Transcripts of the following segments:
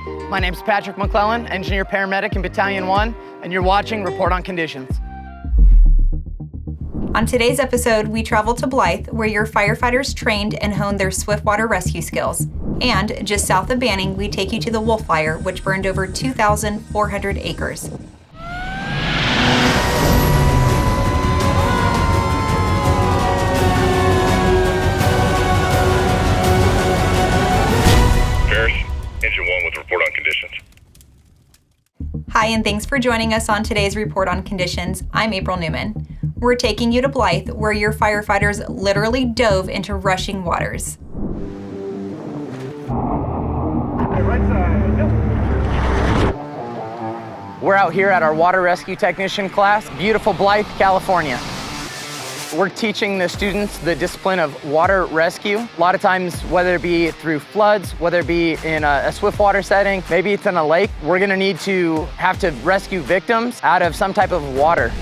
My name's Patrick McClellan, engineer paramedic in Battalion 1, and you're watching Report on Conditions. On today's episode, we travel to Blythe, where your firefighters trained and honed their swiftwater rescue skills. And just south of Banning, we take you to the Wolf Fire, which burned over 2,400 acres. Engine 1 with Report on Conditions. Hi, and thanks for joining us on today's Report on Conditions. I'm April Newman. We're taking you to Blythe, where your firefighters literally dove into rushing waters. Right side, yep. We're out here at our water rescue technician class, beautiful Blythe, California. We're teaching the students the discipline of water rescue. A lot of times, whether it be through floods, whether it be in a swiftwater setting, maybe it's in a lake, we're gonna need to have to rescue victims out of some type of water.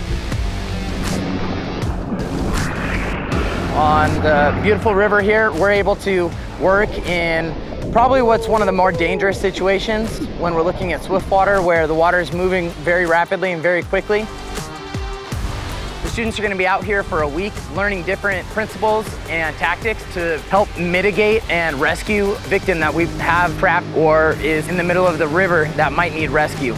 On the beautiful river here, we're able to work in probably what's one of the more dangerous situations when we're looking at swiftwater, where the water is moving very rapidly and very quickly. The students are going to be out here for a week learning different principles and tactics to help mitigate and rescue a victim that we have trapped or is in the middle of the river that might need rescue.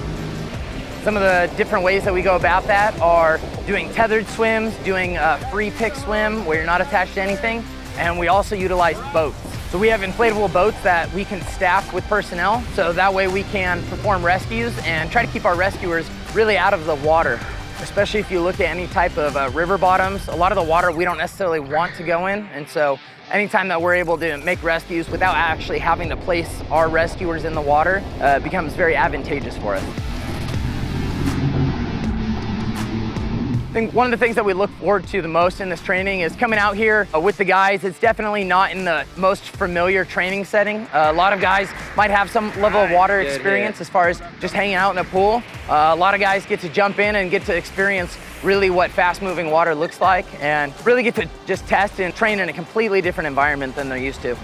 Some of the different ways that we go about that are doing tethered swims, doing a free pick swim where you're not attached to anything, and we also utilize boats. So we have inflatable boats that we can staff with personnel, so that way we can perform rescues and try to keep our rescuers really out of the water. Especially if you look at any type of river bottoms, a lot of the water we don't necessarily want to go in, and so anytime that we're able to make rescues without actually having to place our rescuers in the water becomes very advantageous for us. I think one of the things that we look forward to the most in this training is coming out here with the guys. It's definitely not in the most familiar training setting. A lot of guys might have some level of water experience as far as just hanging out in a pool. A lot of guys get to jump in and get to experience really what fast-moving water looks like and really get to just test and train in a completely different environment than they're used to.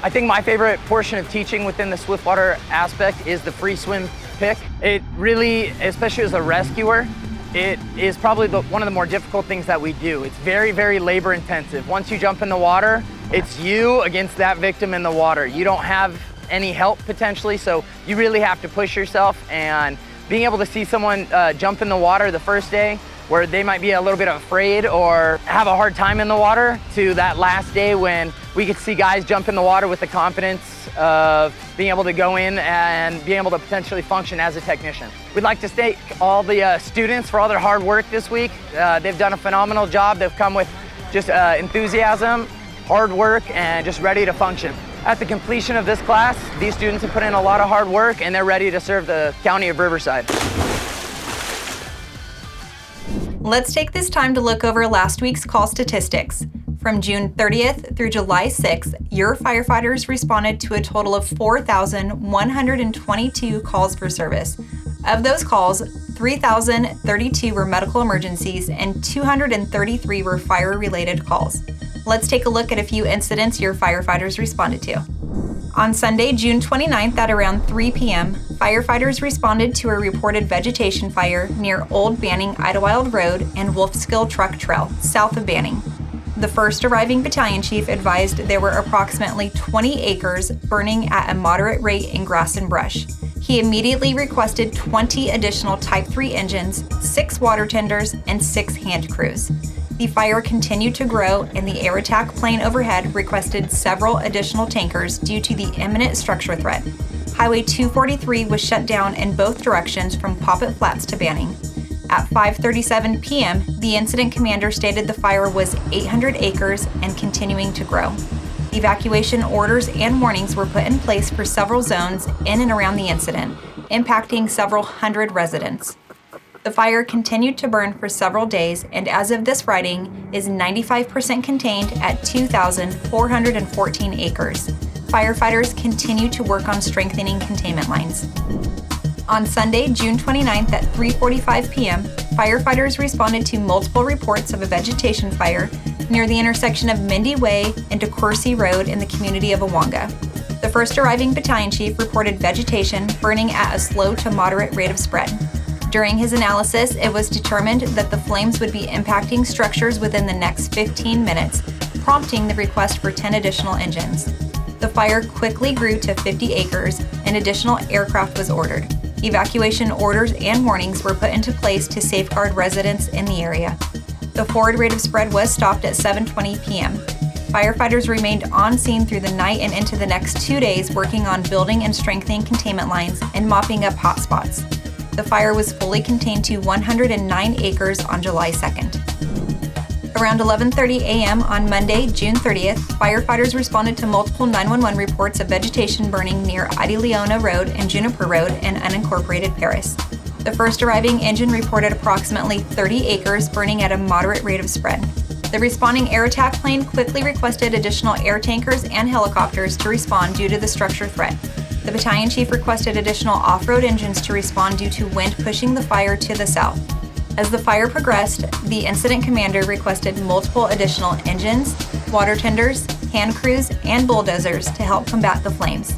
I think my favorite portion of teaching within the swiftwater aspect is the free swim pick. It really, especially as a rescuer, it is probably one of the more difficult things that we do. It's very, very labor intensive. Once you jump in the water, it's you against that victim in the water. You don't have any help potentially, so you really have to push yourself. And being able to see someone jump in the water the first day where they might be a little bit afraid or have a hard time in the water, to that last day when we could see guys jump in the water with the confidence of being able to go in and being able to potentially function as a technician. We'd like to thank all the students for all their hard work this week. They've done a phenomenal job. They've come with just enthusiasm, hard work, and just ready to function. At the completion of this class, these students have put in a lot of hard work and they're ready to serve the county of Riverside. Let's take this time to look over last week's call statistics. From June 30th through July 6th, your firefighters responded to a total of 4,122 calls for service. Of those calls, 3,032 were medical emergencies and 233 were fire-related calls. Let's take a look at a few incidents your firefighters responded to. On Sunday, June 29th at around 3 p.m., firefighters responded to a reported vegetation fire near Old Banning Idlewild Road and Wolfskill Truck Trail, south of Banning. The first arriving battalion chief advised there were approximately 20 acres burning at a moderate rate in grass and brush. He immediately requested 20 additional Type 3 engines, 6 water tenders, and 6 hand crews. The fire continued to grow, and the air attack plane overhead requested several additional tankers due to the imminent structure threat. Highway 243 was shut down in both directions from Poppet Flats to Banning. At 5:37 p.m., the incident commander stated the fire was 800 acres and continuing to grow. Evacuation orders and warnings were put in place for several zones in and around the incident, impacting several hundred residents. The fire continued to burn for several days and as of this writing is 95% contained at 2,414 acres. Firefighters continue to work on strengthening containment lines. On Sunday, June 29th at 3:45 p.m., firefighters responded to multiple reports of a vegetation fire near the intersection of Mindy Way and DeCourcy Road in the community of Awanga. The first arriving battalion chief reported vegetation burning at a slow to moderate rate of spread. During his analysis, it was determined that the flames would be impacting structures within the next 15 minutes, prompting the request for 10 additional engines. The fire quickly grew to 50 acres, and additional aircraft was ordered. Evacuation orders and warnings were put into place to safeguard residents in the area. The forward rate of spread was stopped at 7:20 p.m. Firefighters remained on scene through the night and into the next 2 days, working on building and strengthening containment lines and mopping up hot spots. The fire was fully contained to 109 acres on July 2nd. Around 11:30 a.m. on Monday, June 30th, firefighters responded to multiple 911 reports of vegetation burning near Adi-Leona Road and Juniper Road in unincorporated Paris. The first arriving engine reported approximately 30 acres burning at a moderate rate of spread. The responding air attack plane quickly requested additional air tankers and helicopters to respond due to the structure threat. The battalion chief requested additional off-road engines to respond due to wind pushing the fire to the south. As the fire progressed, the incident commander requested multiple additional engines, water tenders, hand crews, and bulldozers to help combat the flames.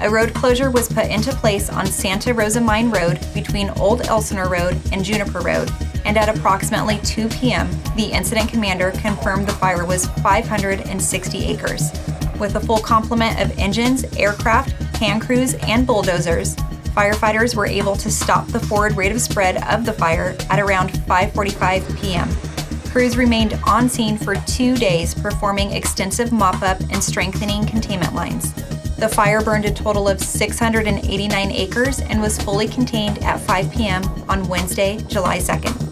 A road closure was put into place on Santa Rosa Mine Road between Old Elsinore Road and Juniper Road, and at approximately 2 p.m., the incident commander confirmed the fire was 560 acres. With a full complement of engines, aircraft, hand crews, and bulldozers, firefighters were able to stop the forward rate of spread of the fire at around 5:45 p.m. Crews remained on scene for 2 days, performing extensive mop-up and strengthening containment lines. The fire burned a total of 689 acres and was fully contained at 5 p.m. on Wednesday, July 2nd.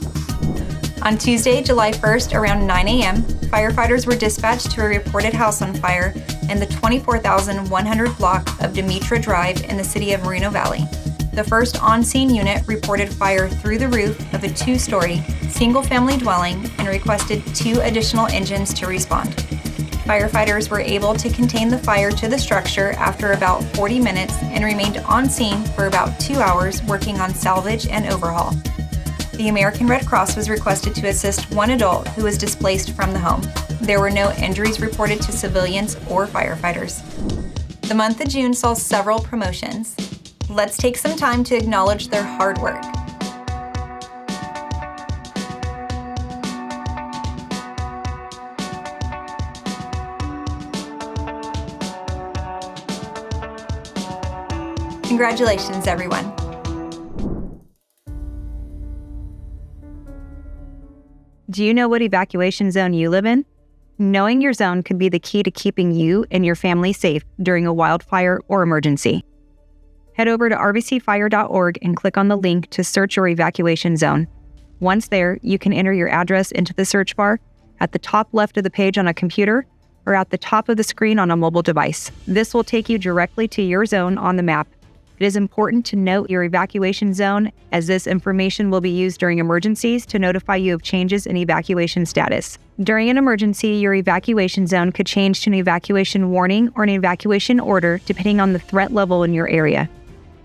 On Tuesday, July 1st, around 9 a.m., firefighters were dispatched to a reported house on fire in the 24,100 block of Demetra Drive in the city of Moreno Valley. The first on-scene unit reported fire through the roof of a 2-story, single-family dwelling and requested 2 additional engines to respond. Firefighters were able to contain the fire to the structure after about 40 minutes and remained on scene for about 2 hours working on salvage and overhaul. The American Red Cross was requested to assist 1 adult who was displaced from the home. There were no injuries reported to civilians or firefighters. The month of June saw several promotions. Let's take some time to acknowledge their hard work. Congratulations, everyone. Do you know what evacuation zone you live in? Knowing your zone could be the key to keeping you and your family safe during a wildfire or emergency. Head over to rbcfire.org and click on the link to search your evacuation zone. Once there, you can enter your address into the search bar at the top left of the page on a computer or at the top of the screen on a mobile device. This will take you directly to your zone on the map. It is important to note your evacuation zone, as this information will be used during emergencies to notify you of changes in evacuation status. During an emergency, your evacuation zone could change to an evacuation warning or an evacuation order depending on the threat level in your area.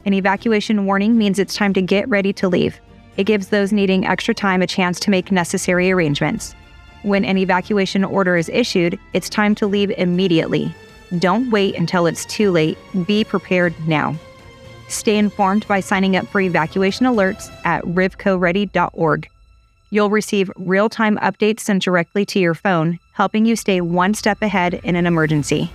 An evacuation warning means it's time to get ready to leave. It gives those needing extra time a chance to make necessary arrangements. When an evacuation order is issued, it's time to leave immediately. Don't wait until it's too late. Be prepared now. Stay informed by signing up for evacuation alerts at rivcoready.org. You'll receive real-time updates sent directly to your phone, helping you stay one step ahead in an emergency.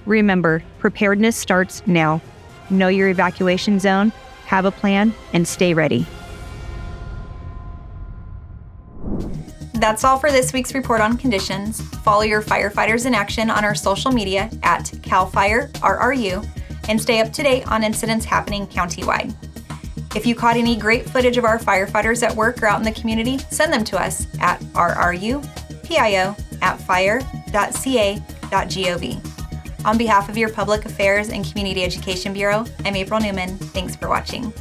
Remember, preparedness starts now. Know your evacuation zone, have a plan, and stay ready. That's all for this week's Report on Conditions. Follow your firefighters in action on our social media at CalFireRRU and stay up to date on incidents happening countywide. If you caught any great footage of our firefighters at work or out in the community, send them to us at rrupio@fire.ca.gov. On behalf of your Public Affairs and Community Education Bureau, I'm April Newman. Thanks for watching.